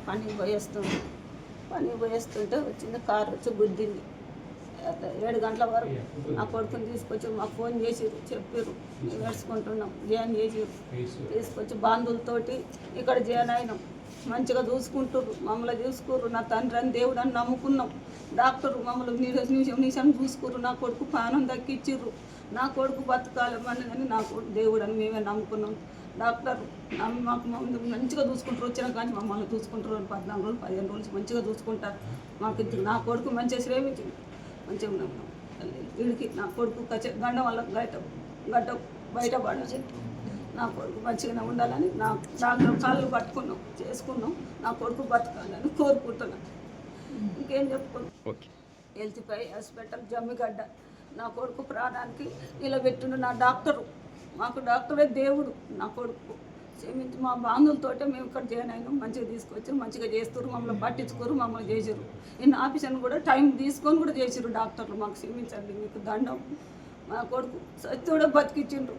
పనికి పోయేస్తుంటే వచ్చింది కారు వచ్చి గుద్దింది. 7 గంటల వరకు నా కొడుకుని తీసుకొచ్చి మాకు ఫోన్ చేసిర్రు, చెప్పారు ఏడ్చుకుంటున్నాం. జాయిన్ చేసిర్రు, తీసుకొచ్చి బాంధువులతోటి ఇక్కడ జాయిన్ అయినాం. మంచిగా చూసుకుంటారు, మమ్మల్ని చూసుకుర్రు. నా తండ్రి అని దేవుడు అని నమ్ముకున్నాం. డాక్టర్ మమ్మల్ని నిమిషం చూసుకుర్రు. నా కొడుకు ప్రాణం దక్కిచ్చిర్రు. నా కొడుకు బతకాలమని కానీ నా కొడుకు దేవుడు అని మేమే నమ్ముకున్నాం. డాక్టర్ మాకు మంచిగా చూసుకుంటారు. వచ్చిన కానీ మమ్మల్ని చూసుకుంటారు. 14 రోజులు 15 రోజులు మంచిగా చూసుకుంటారు. మాకు నా కొడుకు మంచిగా శ్రేమించింది. మంచిగా ఉన్నాం. వీడికి నా కొడుకు గండం వల్ల గడ్డ బయటపడాలి. నా కొడుకు మంచిగానే ఉండాలని నా డాక్టర్ కాళ్ళు పట్టుకున్నాం, చేసుకున్నాం. నా కొడుకు బతకాలని కోరుకుంటున్నాను. ఇంకేం చెప్పుకున్నాం. హెల్త్పై హాస్పిటల్ జమ్మిగడ్డ నా కొడుకు ప్రాణానికి నిలబెట్టిండు నా డాక్టరు. మాకు డాక్టరే దేవుడు. నా కొడుకు క్షమించి మా బాంధువులతోటే మేము ఇక్కడ జాయిన్ అయినాం. మంచిగా తీసుకొచ్చారు, మంచిగా చేస్తారు, మమ్మల్ని పట్టించుకోరు, మమ్మల్ని చేసారు. ఇన్ని ఆఫీసర్ని కూడా టైం తీసుకొని కూడా చేసారు డాక్టర్లు. మాకు క్షమించండి, మీకు దండం. మా కొడుకు సత్తి కూడా బతికిచ్చిండ్రు.